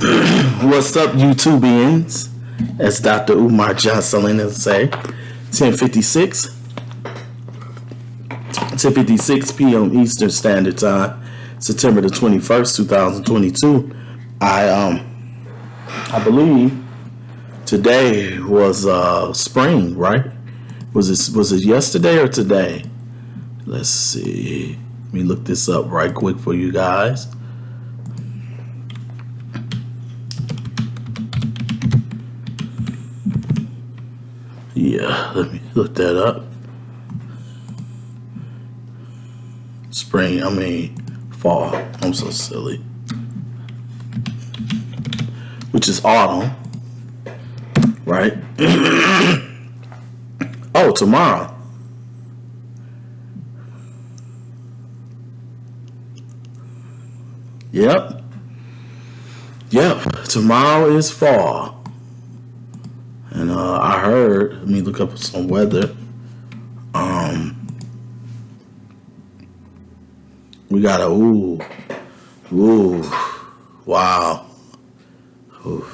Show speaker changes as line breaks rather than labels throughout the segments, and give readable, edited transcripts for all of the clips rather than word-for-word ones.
What's up, YouTubians? As Dr. Umar Johnson would say, 10:56 p.m. Eastern Standard Time, September the 21st, 2022. I believe today was spring, right? Was it yesterday or today? Let's see. Let me look this up right quick for you guys. Yeah, let me look that up. Fall. I'm so silly. Which is autumn, right? Oh, tomorrow. Yep. Tomorrow is fall. And I heard, let me look up some weather. We got wow.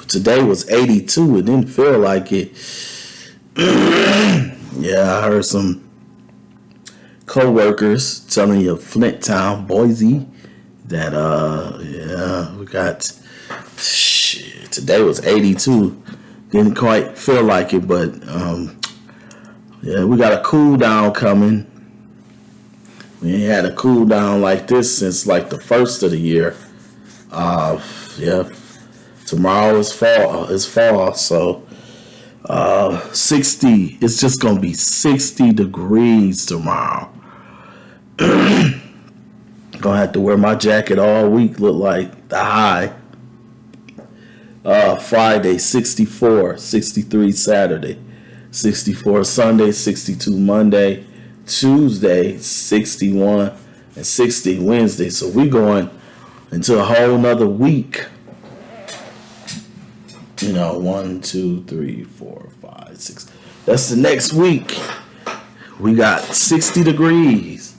Today was 82. It didn't feel like it. Yeah, I heard some co-workers telling you Flint Town, Boise, that we got shit. Today was 82. Didn't quite feel like it, but we got a cool down coming. We ain't had a cool down like this since like the first of the year. Tomorrow is fall, so 60. It's just gonna be 60 degrees tomorrow. Gonna have to wear my jacket all week. Look like the high. Friday 64, 63 Saturday, 64 Sunday, 62 Monday, Tuesday 61, and 60 Wednesday. So we going into a whole nother week. 1, 2, 3, 4, 5, 6. That's the next week. We got 60 degrees.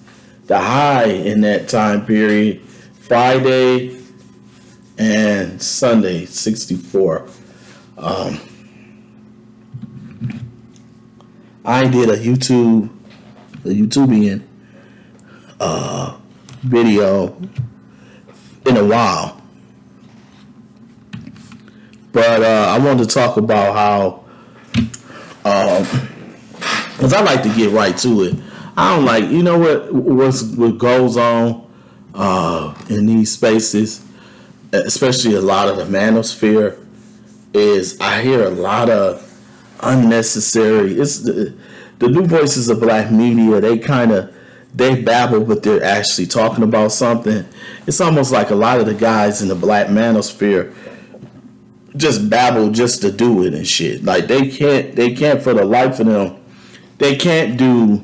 The high in that time period. Friday and Sunday, 64. I did a YouTubian video in a while. But I wanted to talk about how, because I like to get right to it. I don't like, what goes on in these spaces, especially a lot of the manosphere, is I hear a lot of unnecessary. It's the new voices of black media. They babble, but they're actually talking about something. It's almost like a lot of the guys in the black manosphere just babble just to do it and shit. Like they can't for the life of them, they can't do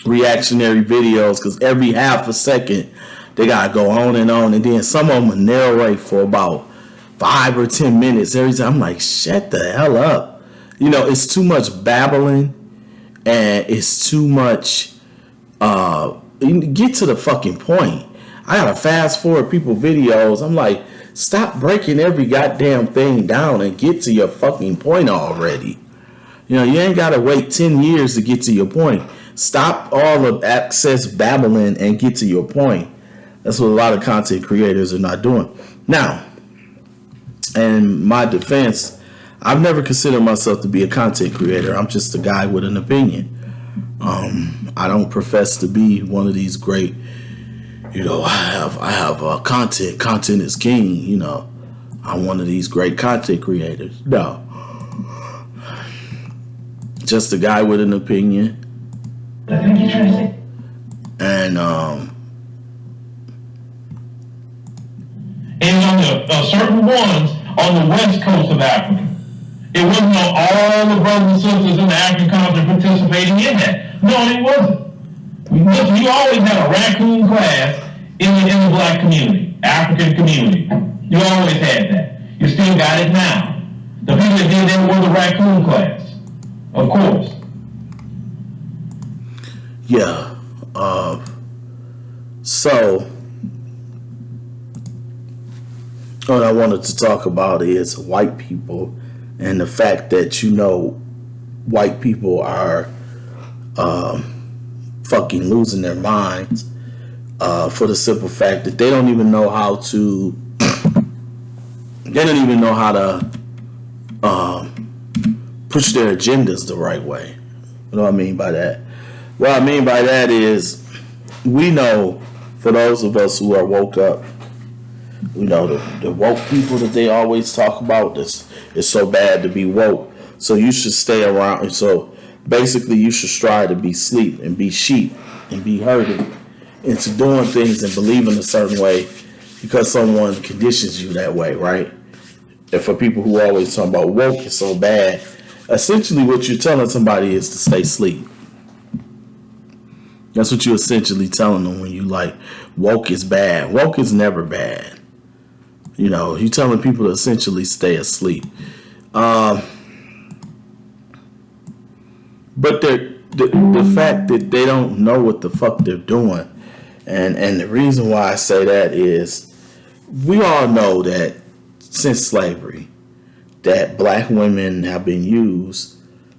reactionary videos because every half a second they gotta go on, and then some of them will narrate for about 5 or 10 minutes every time. I'm like, shut the hell up. It's too much babbling, and it's too much. Get to the fucking point. I gotta fast forward people videos. I'm like, stop breaking every goddamn thing down and get to your fucking point already. You ain't gotta wait 10 years to get to your point. Stop all the excess babbling and get to your point. That's what a lot of content creators are not doing. Now, in my defense, I've never considered myself to be a content creator. I'm just a guy with an opinion. I don't profess to be one of these great, I have content. Content is king. I'm one of these great content creators. No, just a guy with an opinion.
I think you're trying to say.
And
on the certain ones on the west coast of Africa. It wasn't all the brothers and sisters in the African continent participating in that. No, it wasn't. You always had a raccoon class in the black community, African community. You always had that. You still got it now. The people that did that were the raccoon class, of course.
Yeah. So what I wanted to talk about is white people and the fact that white people are fucking losing their minds for the simple fact that they don't even know how to. They don't even know how to push their agendas the right way. You know what I mean by that? What I mean by that is we know, for those of us who are woke up, we know the woke people that they always talk about. This it's so bad to be woke. So you should stay around. So basically, you should strive to be sleep and be sheep and be herded into doing things and believing a certain way because someone conditions you that way, right? And for people who always talk about woke is so bad, essentially what you're telling somebody is to stay asleep. That's what you're essentially telling them when you like woke is bad. Woke is never bad. You know, you're telling people to essentially stay asleep. But the fact that they don't know what the fuck they're doing, and the reason why I say that is we all know that since slavery, that black women have been used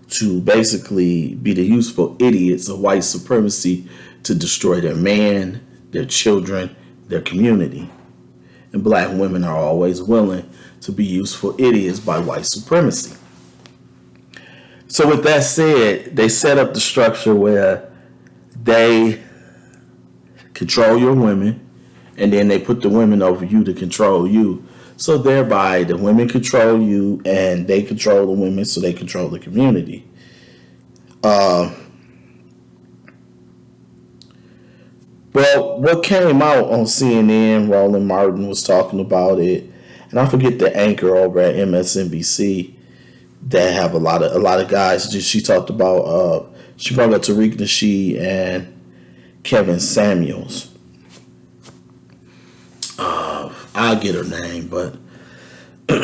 to basically be the useful idiots of white supremacy to destroy their man, their children, their community. And black women are always willing to be useful idiots by white supremacy. So with that said, they set up the structure where they control your women and then they put the women over you to control you. So thereby the women control you and they control the women, so they control the community. Well, what came out on CNN, Roland Martin was talking about it, and I forget the anchor over at MSNBC that have a lot of guys. She talked about she brought up Tariq Nasheed and Kevin Samuels. I'll get her name, but you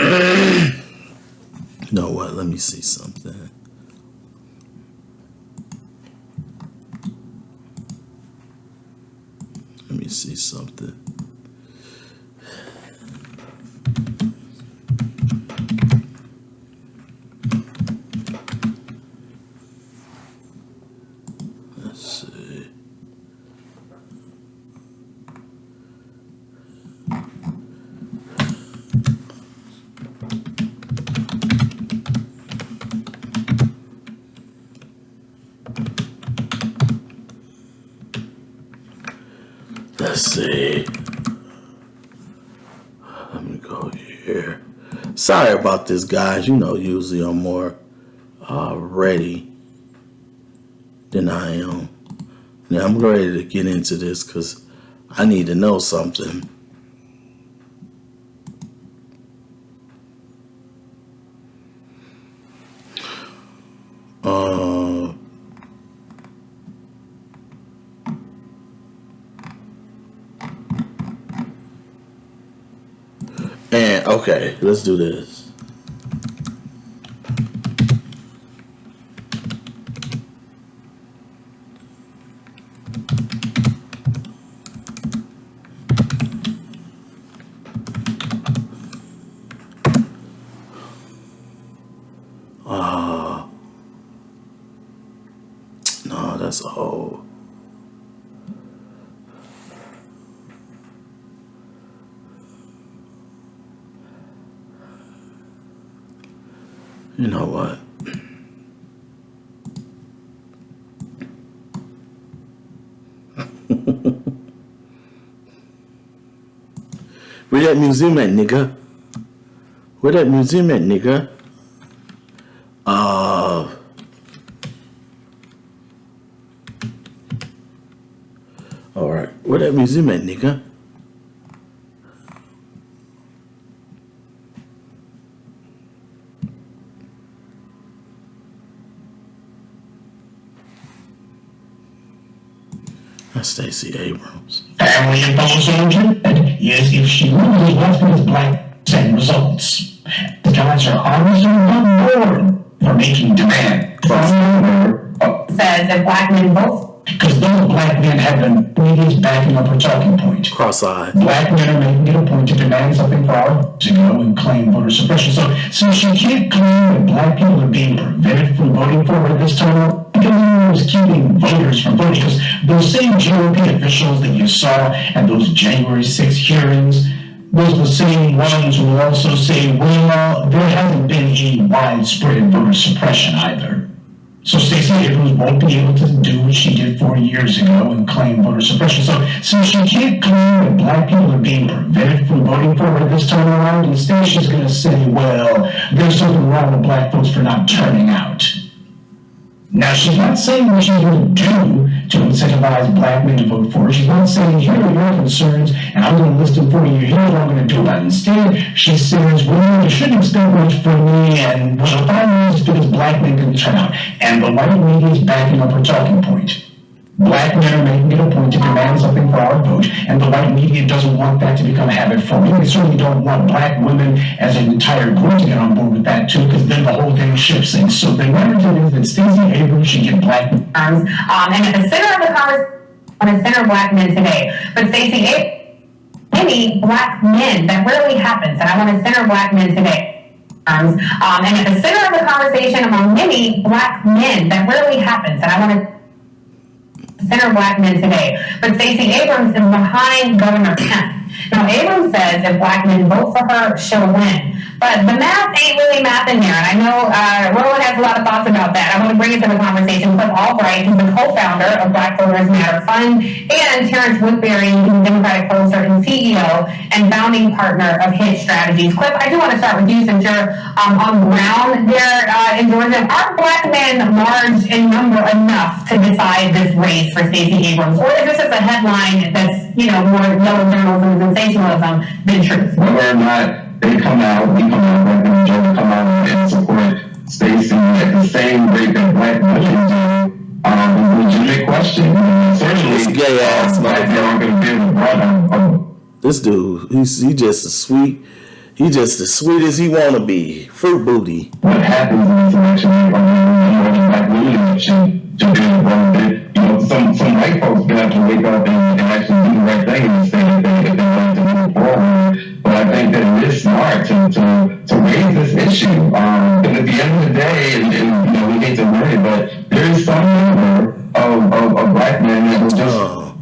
know what? Let me see something. Let me see something. Let's see. Let's see. Let me go here. Sorry about this, guys. You know, usually I'm more ready than I am. Now I'm ready to get into this because I need to know something. And okay, let's do this. No, that's a whole. You know what? Where that museum at, nigga? Where that museum at, nigga? Alright. Where that museum at, nigga? That's Stacey Abrams.
Family and fellow soldier, yes, if she really left with black same results. The guys are honestly on board for making demand from her.
Says that black men vote Because those black men have been media's backing up her talking point.
Cross-eyed.
Black men are making it a point to demand something for our to go and claim voter suppression. So since she can't claim that black people are being prevented from voting for her this time around, because is keeping voters from voting. Because those same GOP officials that you saw at those January 6th hearings, those are the same ones who will also say, well, there hasn't been any widespread voter suppression either. So Stacey Abrams won't be able to do what she did 4 years ago and claim voter suppression. So since she can't claim that black people are being prevented from voting for her this time around, instead she's going to say, well, there's something wrong with black folks for not turning out. Now, she's not saying what she's going to do to incentivize black men to vote for her. She's not saying, here are your concerns, and I'm going to list them for you. Here's what I'm going to do about it. Instead, she says, well, you shouldn't expect much from me, and well, if I lose because black men can turn out. And the white media is backing up her talking point. Black men are making it a point to demand something for our vote, and the white media doesn't want that to become habit forming. They certainly don't want black women as an entire group to get on board with that too, because then the whole thing shifts things. So the narrative is that Stacey Abrams should get black men.
And at the center of the conversation, on the center of black men today, but Stacey Abrams, many black men, that rarely happens, and I want to center black men today. And at the center of the conversation among many black men, that rarely happens, and I want to center black men today. But Stacey Abrams is behind Governor Kemp. Now, Abrams says if black men vote for her, she'll win. But the math ain't really math in here. And I know Roland has a lot of thoughts about that. I want to bring it to the conversation. Cliff Albright, who's the co-founder of Black Voters Matter Fund, and Terrence Woodbury, who's Democratic pollster and CEO and founding partner of Hit Strategies. Cliff, I do want to start with you since you're on the ground there in Georgia. Are black men large in number enough to decide this race for Stacey Abrams? Or is this just a headline that's, more yellow journalism and sensationalism than truth?
Whether or not they come out, we come out, black men in Georgia come out and support Stacey at the same rate that black women do, is a legitimate question. Certainly,
gay ass
black men aren't going to be able to run.
This dude, he just as sweet. He just as sweet as he want to be. Fruit booty.
What happens in this election, black women election, to be involved in, some white folks are going to have to wake up and actually do the right thing and say that they want to move forward. But I think that it is smart to raise this issue. Because at the end of the day, and we hate to admit it, but there is some number of black men that will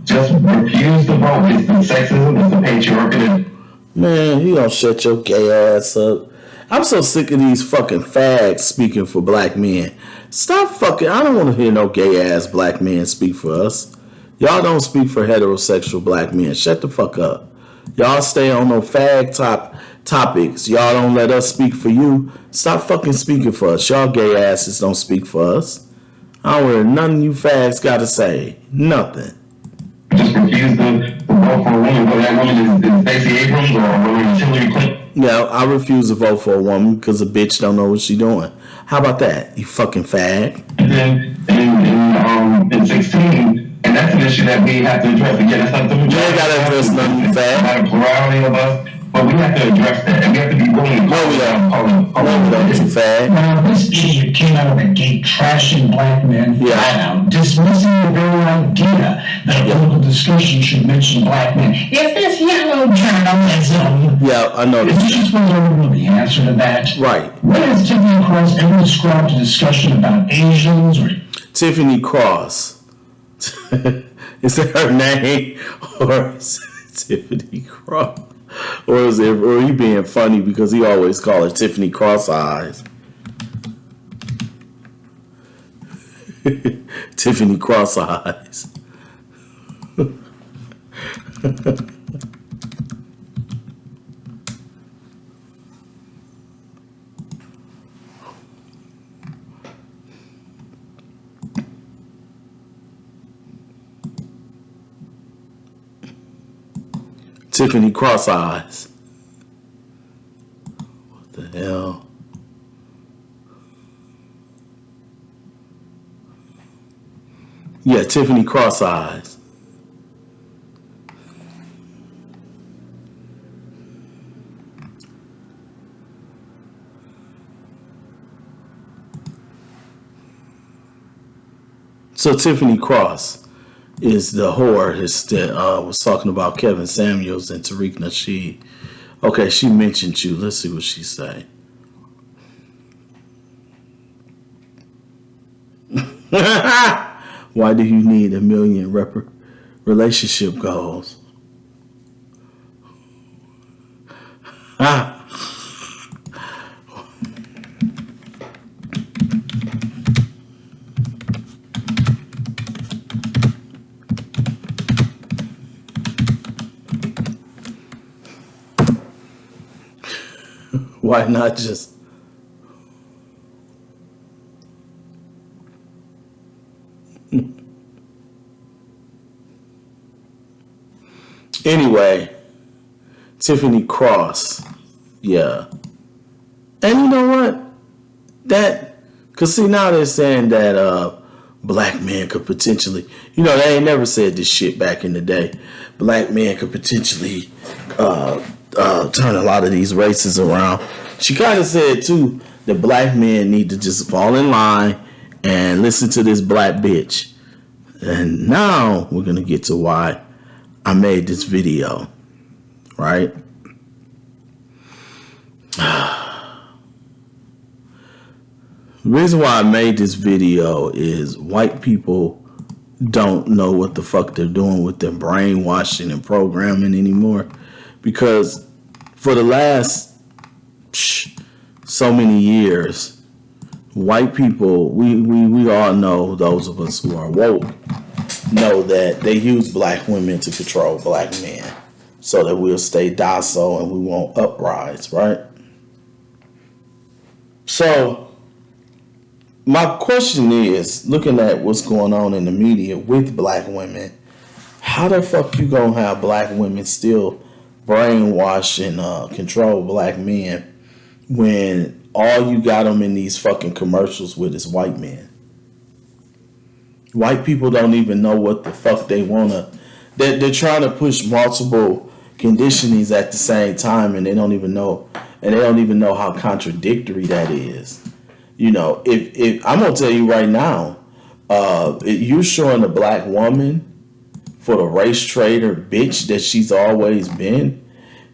just refuse to vote. It's the sexism, it's the patriarchy.
Man, you gonna shut your gay ass up. I'm so sick of these fucking fags speaking for black men. Stop fucking, I don't want to hear no gay ass black men speak for us. Y'all don't speak for heterosexual black men. Shut the fuck up. Y'all stay on no fag topics. Y'all don't let us speak for you. Stop fucking speaking for us. Y'all gay asses don't speak for us. I don't hear nothing you fags gotta say. Nothing.
Just refuse to vote for a woman, but that woman is Stacey Abrams or a woman is Hillary Clinton.
Yeah, I refuse to vote for a woman because a bitch don't know what she doing. How about that, you fucking fag?
In 16, and that's an issue that we have to address. Again, that's not the majority.
You ain't gotta address nothing, you fag.
Not a plurality of us, but we have to address that, and we have to be willing to
No, we don't, you fag.
Now, this idiot came out of the gate trashing black men flat out, dismissing the very idea that a political discussion should mention black men. If this yellow journalism,
Yeah, I know
if
this.
you just want to know the answer to that,
Right.
when has Tiffany Cross ever described a discussion about Asians or
Tiffany Cross. Is that her name? Or is it Tiffany Cross? Or he being funny because he always call her Tiffany Cross Eyes? Tiffany Cross Eyes. Tiffany Cross Eyes. What the hell? Yeah, Tiffany Cross Eyes. So Tiffany Cross. is the whore that was talking about Kevin Samuels and Tariq Nasheed. Okay, she mentioned you. Let's see what she say. Why do you need 1 million relationship goals? Why not just anyway, Tiffany Cross. Yeah. And you know what? Cause see, now they're saying that black men could potentially, they ain't never said this shit back in the day. Black men could potentially turn a lot of these races around. She kind of said too that black men need to just fall in line and listen to this black bitch. And now we're gonna get to why I made this video, right? The reason why I made this video is white people don't know what the fuck they're doing with their brainwashing and programming anymore. Because for the last so many years, white people, we all know, those of us who are woke, know that they use black women to control black men so that we'll stay docile and we won't uprise, right? So my question is, looking at what's going on in the media with black women, how the fuck you gonna have black women still brainwash and control black men when all you got them in these fucking commercials with is white men? White people don't even know what the fuck they wanna. They're trying to push multiple conditionings at the same time, and they don't even know how contradictory that is. If I'm gonna tell you right now, you're showing a black woman for the race trader bitch that she's always been.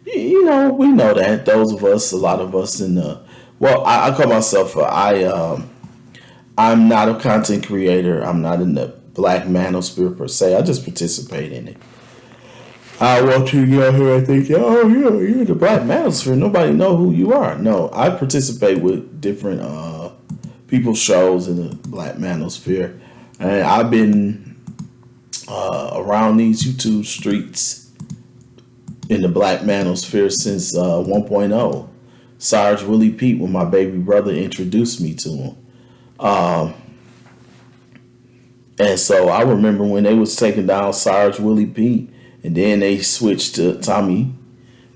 We know that, those of us, a lot of us I call myself I'm not a content creator. I'm not in the black manosphere per se. I just participate in it. I want you to get out here and think, oh, you're in the black manosphere. Nobody know who you are. No, I participate with different people's shows in the black manosphere. And I've been around these YouTube streets in the black manosphere since 1.0. Sarge Willie Pete, when my baby brother introduced me to him. And so I remember when they was taking down Sarge Willie Pete, and then they switched to Tommy.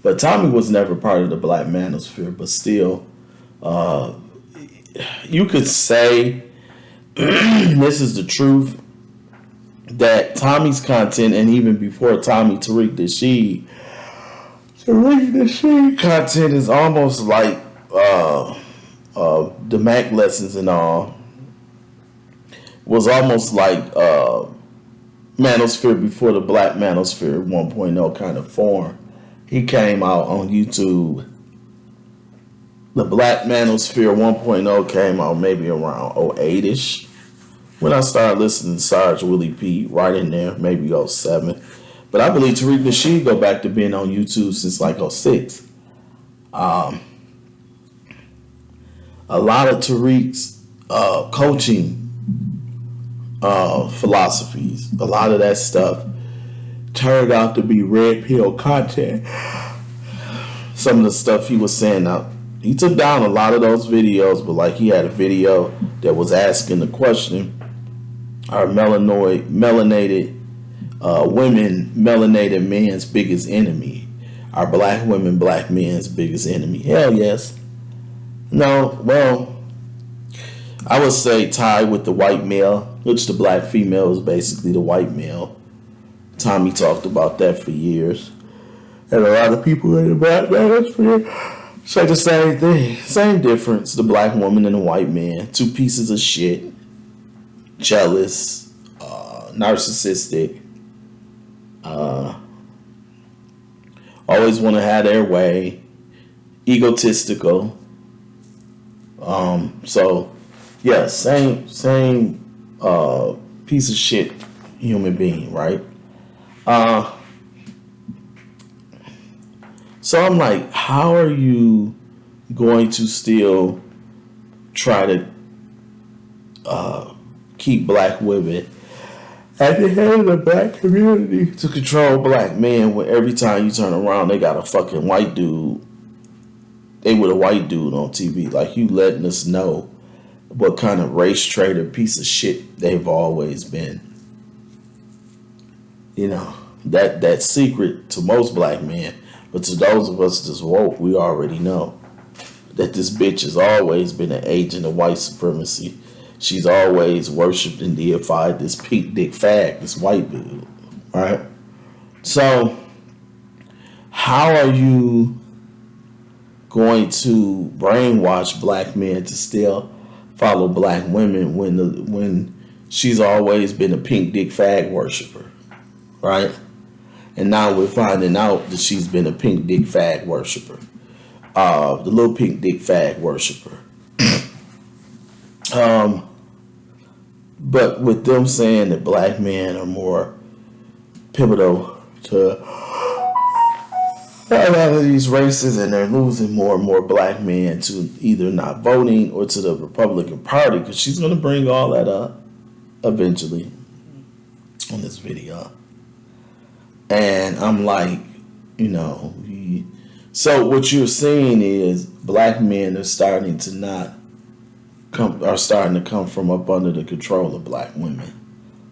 But Tommy was never part of the black manosphere, but still, you could say, this is the truth, that Tommy's content, and even before Tommy, Tariq Nasheed content is almost like the Mac lessons and all, was almost like manosphere before the black manosphere 1.0 kind of form. He came out on YouTube. The black manosphere 1.0 came out maybe around 08-ish. When I started listening to Sarge Willie Pete, right in there, maybe 07. But I believe Tariq Nasheed go back to being on YouTube since like 06. A lot of Tariq's coaching philosophies, a lot of that stuff turned out to be red pill content. Some of the stuff he was saying, now he took down a lot of those videos, but like he had a video that was asking the question, are melanated women melanated men's biggest enemy? Are black women black men's biggest enemy? Hell yes. No, well, I would say tied with the white male, which the black female is basically the white male. Tommy talked about that for years. And a lot of people in the black manosphere say the same thing. Same difference. The black woman and the white man. Two pieces of shit. Jealous. Narcissistic. Always want to have their way, egotistical. So yeah, same piece of shit human being, right? So I'm like, how are you going to still try to keep black women at the head of the black community to control black men when every time you turn around they got a fucking white dude, they with a white dude on TV? Like, you letting us know what kind of race traitor piece of shit they've always been. You know, that secret to most black men, but to those of us that's woke, we already know that this bitch has always been an agent of white supremacy. She's always worshipped and deified this pink dick fag, this white dude, right? So, how are you going to brainwash black men to still follow black women when she's always been a pink dick fag worshiper, right? And now we're finding out that she's been a pink dick fag worshiper, the little pink dick fag worshiper. But with them saying that black men are more pivotal to a lot of these races, and they're losing more and more black men to either not voting or to the Republican Party, because she's going to bring all that up eventually on this video. And I'm like, you know, so what you're seeing is black men are starting to come from up under the control of black women,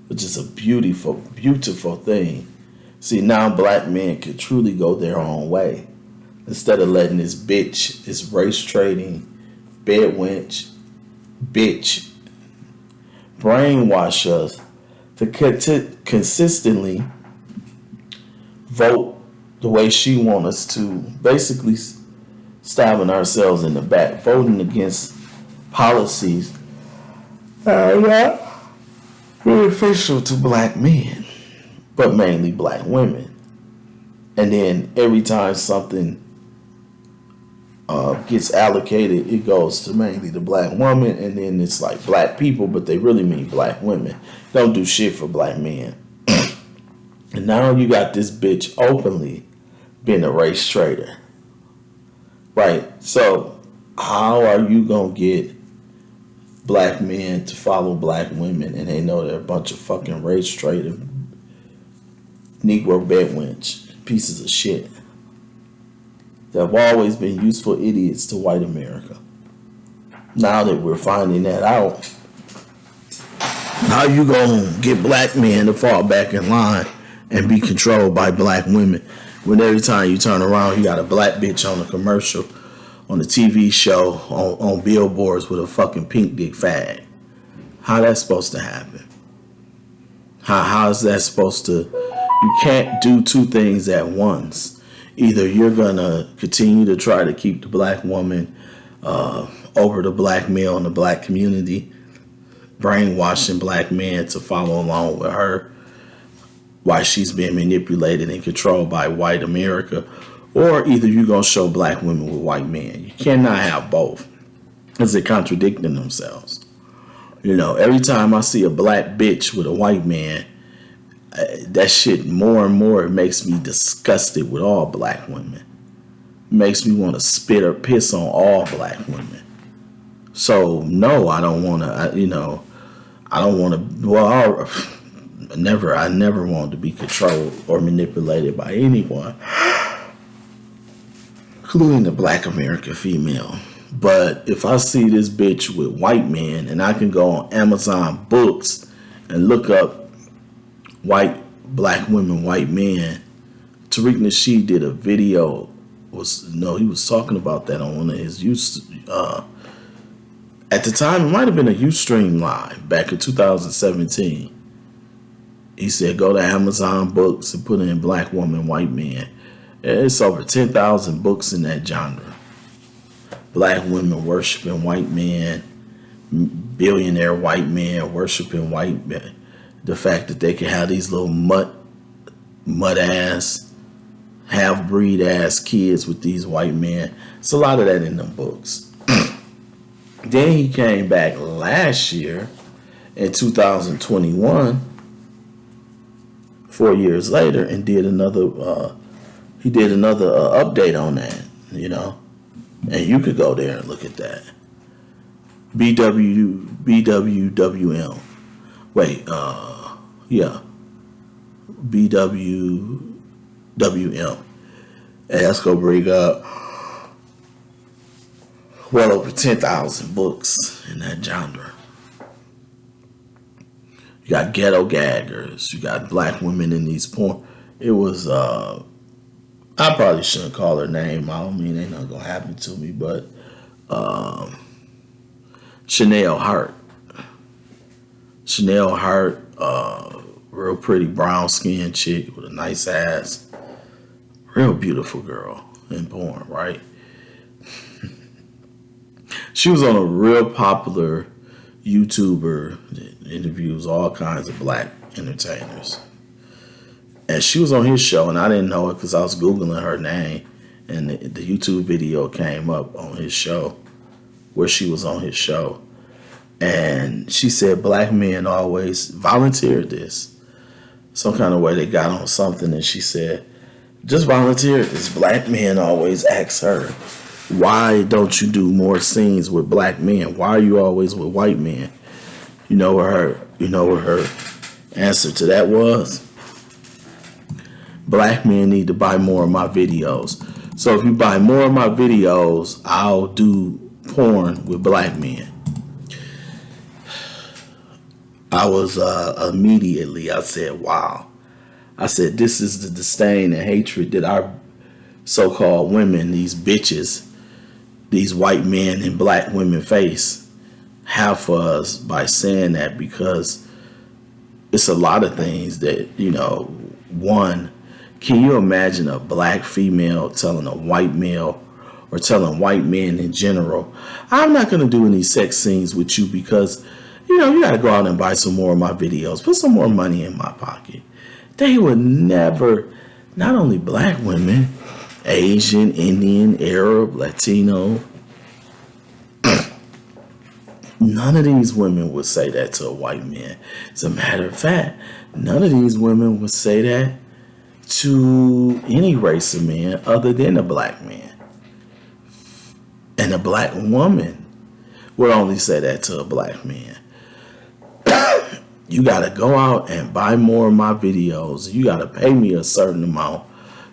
which is a beautiful, beautiful thing. See, now black men can truly go their own way instead of letting this bitch, this race trading, bed wench, bitch, brainwash us to consistently vote the way she wants us to, basically stabbing ourselves in the back, voting against policies that are not beneficial to black men, but mainly black women. And then every time something gets allocated, it goes to mainly the black woman, and then it's like black people, but they really mean black women. Don't do shit for black men. And now you got this bitch openly being a race traitor. Right? So how are you going to get black men to follow black women and they know they're a bunch of fucking race traitor, Negro bedwench pieces of shit that have always been useful idiots to white America? Now that we're finding that out, how you going to get black men to fall back in line and be controlled by black women when every time you turn around you got a black bitch on a commercial, on a TV show, on billboards with a fucking pink dick fag? How that's supposed to happen? How is that supposed to? You can't do two things at once. Either you're gonna continue to try to keep the black woman over the black male in the black community, brainwashing black men to follow along with her while she's being manipulated and controlled by white America, or either you're going to show black women with white men. You cannot have both, because they're contradicting themselves. You know, every time I see a black bitch with a white man, that shit more and more makes me disgusted with all black women. It makes me want to spit or piss on all black women. So, no, I don't want to, I don't want to, well, I never wanted to be controlled or manipulated by anyone, including the black American female. But if I see this bitch with white men, and I can go on Amazon Books and look up black women, white men. Tariq Nasheed did a video. He was talking about that on one of his at the time, it might have been a Ustream Live back in 2017. He said, go to Amazon Books and put in black woman, white man. It's over 10,000 books in that genre. Black women worshiping white men, billionaire white men worshiping white men. The fact that they can have these little mud ass, half breed ass kids with these white men. It's a lot of that in them books. Then he came back last year in 2021, 4 years later, and did another update on that, you know. And you could go there and look at that. BWWM. Wait, yeah. BWWM. And that's going to bring up well over 10,000 books in that genre. You got ghetto gaggers. You got black women in these porn. It was, I probably shouldn't call her name. I don't mean ain't nothing going to happen to me, but Chanel Hart. Chanel Hart, real pretty brown skinned chick with a nice ass. Real beautiful girl in porn, right? She was on a real popular YouTuber that interviews all kinds of black entertainers. And she was on his show, and I didn't know it because I was Googling her name, and the YouTube video came up on his show where she was on his show. And she said black men always volunteered this. Some kind of way they got on something, and she said, just volunteered this. Black men always ask her, why don't you do more scenes with black men? Why are you always with white men? You know what her answer to that was? Black men need to buy more of my videos. So if you buy more of my videos, I'll do porn with black men. I was immediately, I said, wow. I said, this is the disdain and hatred that our so-called women, these bitches, these white men and black women face have for us by saying that, because it's a lot of things that, you know, one, can you imagine a black female telling a white male or telling white men in general, I'm not going to do any sex scenes with you because, you know, you got to go out and buy some more of my videos, put some more money in my pocket. They would never, not only black women, Asian, Indian, Arab, Latino, none of these women would say that to a white man. As a matter of fact, none of these women would say that to any race of men other than a black man. And a black woman would only say that to a black man. You got to go out and buy more of my videos. You got to pay me a certain amount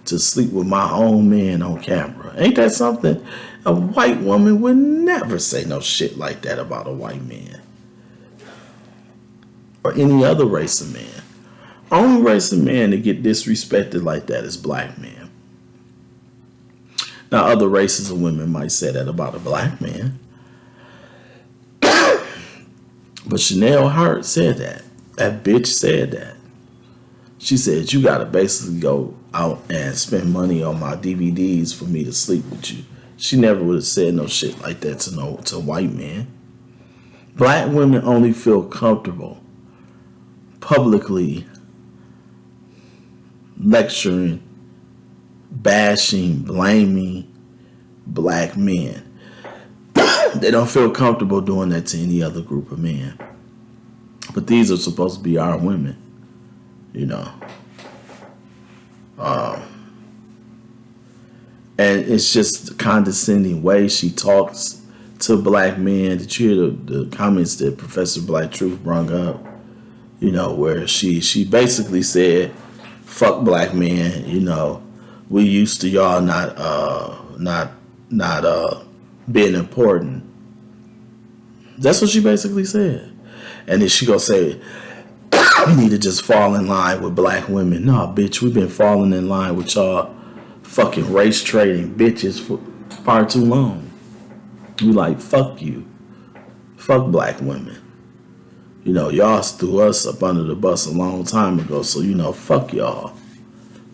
to sleep with my own man on camera. Ain't that something? A white woman would never say no shit like that about a white man. Or any other race of man. Only race of man to get disrespected like that is black men. Now, other races of women might say that about a black man. But Chanel Hart said that. That bitch said that. She said, you got to basically go out and spend money on my DVDs for me to sleep with you. She never would have said no shit like that to white men. Black women only feel comfortable publicly lecturing, bashing, blaming black men. They don't feel comfortable doing that to any other group of men. But these are supposed to be our women, you know. And it's just the condescending way she talks to black men. Did you hear the comments that Professor Black Truth brought up? You know, where she basically said, fuck black men, you know, we used to y'all not being important. That's what she basically said. And then she gonna say, we need to just fall in line with black women. No, bitch, we've been falling in line with y'all fucking race trading bitches for far too long. We like, fuck you. Fuck black women. You know, y'all threw us up under the bus a long time ago, so, you know, fuck y'all.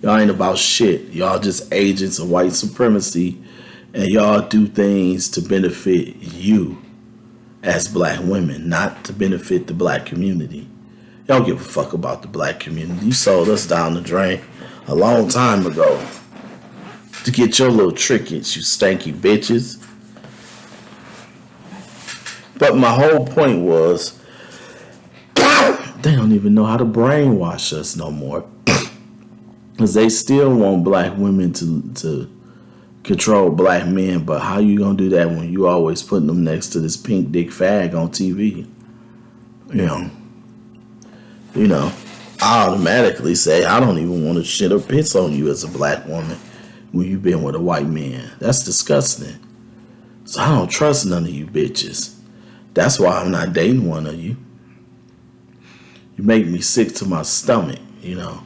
Y'all ain't about shit. Y'all just agents of white supremacy, and y'all do things to benefit you as black women, not to benefit the black community. Y'all don't give a fuck about the black community. You sold us down the drain a long time ago to get your little trinkets, you stanky bitches. But my whole point was, they don't even know how to brainwash us no more. Because they still want black women to control black men. But how you going to do that when you always putting them next to this pink dick fag on TV? You know, I automatically say, I don't even want to shit or piss on you as a black woman when you've been with a white man. That's disgusting. So I don't trust none of you bitches. That's why I'm not dating one of you. You make me sick to my stomach, you know.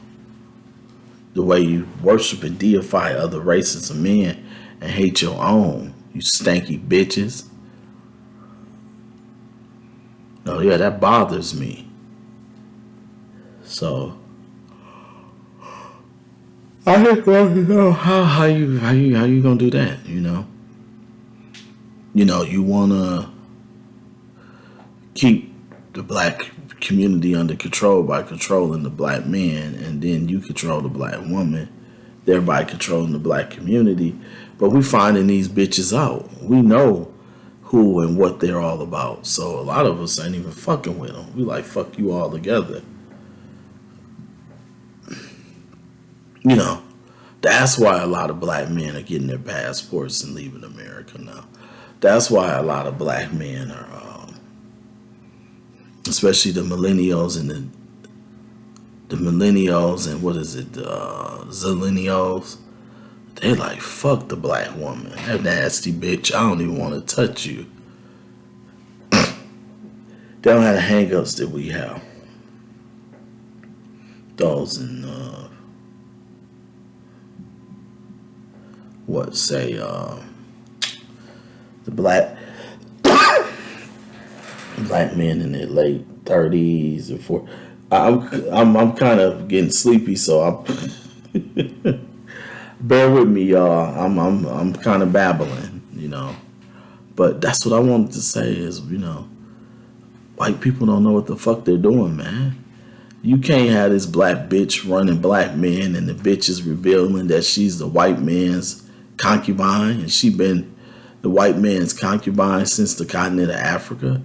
The way you worship and deify other races of men and hate your own, you stanky bitches. Oh yeah, that bothers me. So I just want to know how you gonna do that, you know? You wanna keep the black community under control by controlling the black man, and then you control the black woman, thereby controlling the black community. But we finding these bitches out. We know who and what they're all about. So a lot of us ain't even fucking with them. We like, fuck you all together. You know, that's why a lot of black men are getting their passports and leaving America now. That's why a lot of black men are, especially the millennials and the millennials and zillennials, they like, fuck the black woman. That nasty bitch. I don't even want to touch you. They don't have the hang-ups that we have. Those in, the black men in their late 30s and 40s. I'm kind of getting sleepy, so I'm bear with me, y'all. I'm kind of babbling, you know. But that's what I wanted to say is, you know, white people don't know what the fuck they're doing, man. You can't have this black bitch running black men and the bitch is revealing that she's the white man's concubine and she been the white man's concubine since the continent of Africa.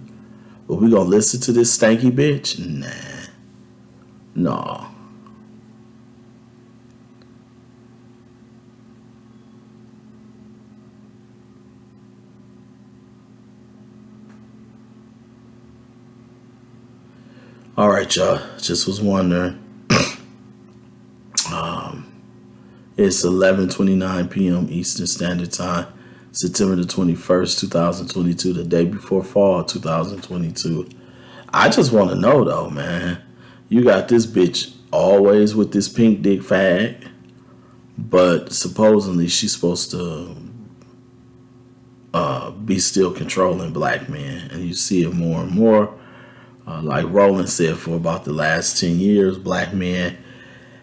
But we gonna listen to this stanky bitch? No. All right, y'all. Just was wondering. It's 11:29 p.m. Eastern Standard Time, September the 21st, 2022, the day before fall 2022. I just want to know, though, man. You got this bitch always with this pink dick fag, but supposedly she's supposed to be still controlling black men, and you see it more and more. Like Roland said, for about the last 10 years, black men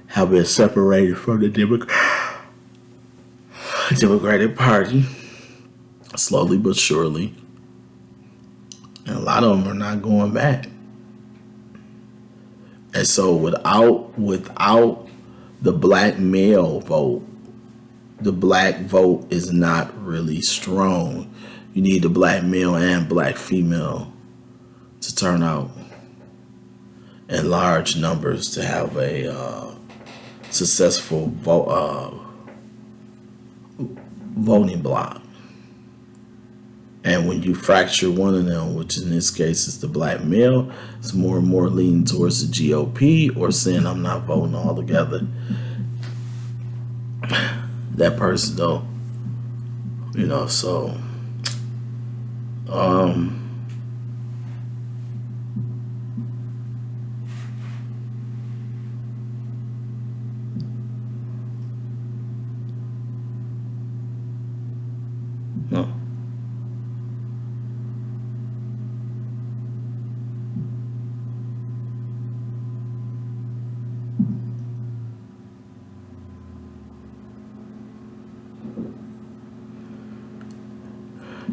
have been separated from the Democratic Party, slowly but surely. And a lot of them are not going back. And so without the black male vote, the black vote is not really strong. You need the black male and black female to turn out in large numbers to have a successful voting bloc. And when you fracture one of them, which in this case is the black male, it's more and more leaning towards the GOP or saying I'm not voting altogether. That person though, you know, so no.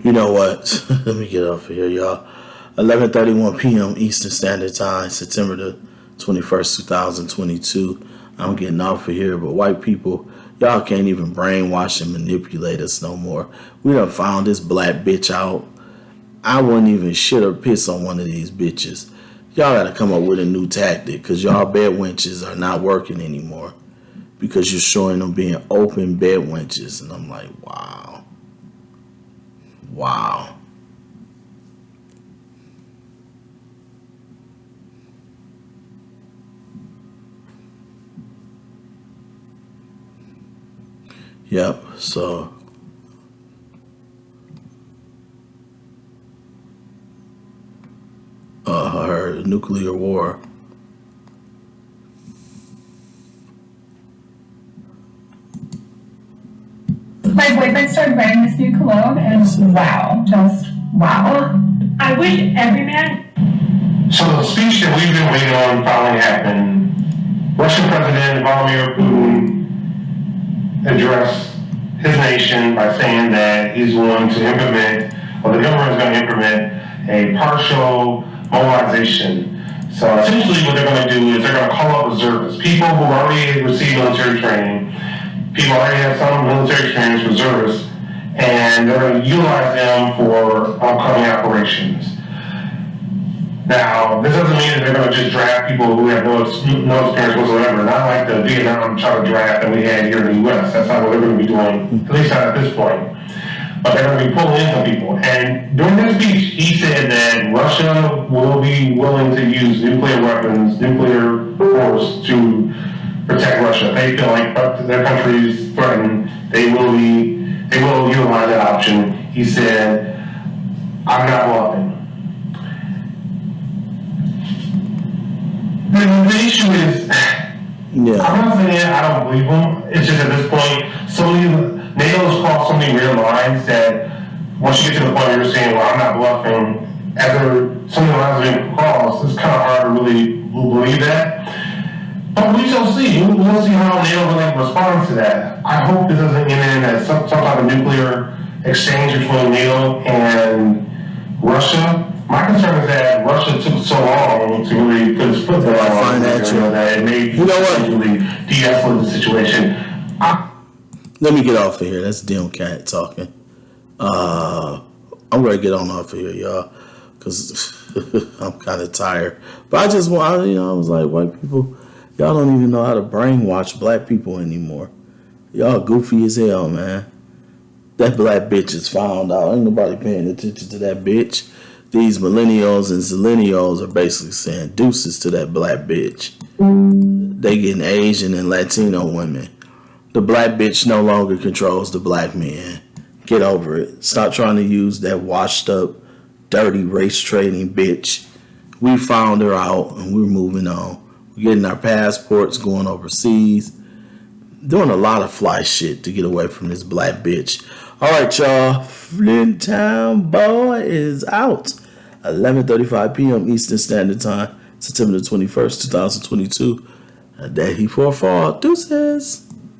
You know what? Let me get off of here, y'all. 11:31 p.m. Eastern Standard Time, September the 21st, 2022. I'm getting off of here, but white people, y'all can't even brainwash and manipulate us no more. We done found this black bitch out. I wouldn't even shit or piss on one of these bitches. Y'all gotta come up with a new tactic, because y'all bed wenches are not working anymore. Because you're showing them being open bed wenches. And I'm like, wow. Wow. Yep, so her nuclear war.
My boyfriend started wearing this new cologne, and wow, just wow. I wish every man.
So the speech that we've been waiting on finally happened. Russian President Vladimir Putin addressed his nation by saying that he's going to implement, or the government is going to implement, a partial mobilization. So essentially what they're going to do is they're going to call up reservists, people who already received military training, people already have some military experience, reservists, and they're going to utilize them for upcoming operations. Now, this doesn't mean that they're going to just draft people who have no experience whatsoever, not like the Vietnam charter draft that we had here in the U.S. That's not what they're going to be doing, at least not at this point. But they're going to be pulling in some people. And during this speech, he said that Russia will be willing to use nuclear weapons, nuclear force to protect Russia. They feel like their country is threatened. They will utilize that option. He said, "I'm not bluffing." The issue is,
Yeah.
I'm not saying I don't believe him. It's just at this point, NATO has crossed so many red lines that once you get to the point where you're saying, well, I'm not bluffing, after some of the lines have been crossed, it's kind of hard to really believe that. But we shall see. We'll see how NATO really responds to that. I hope this doesn't end in as some type of nuclear exchange between NATO and Russia. My concern is that Russia took so long to really put its foot down on that it may really de-escalate the situation.
Let me get off of here. That's Dim Cat talking. I'm ready to get on off of here, y'all, because I'm kind of tired. But I just want, I was like, white people, y'all don't even know how to brainwash black people anymore. Y'all goofy as hell, man. That black bitch is found out. Ain't nobody paying attention to that bitch. These millennials and zillennials are basically saying deuces to that black bitch. They getting Asian and Latino women. The black bitch no longer controls the black man. Get over it. Stop trying to use that washed up, dirty race trading bitch. We found her out and we're moving on. We're getting our passports, going overseas, doing a lot of fly shit to get away from this black bitch. All right, y'all. Flint Town Boy is out. 11:35 p.m. Eastern Standard Time, September the 21st, 2022. A day before fall. Deuces.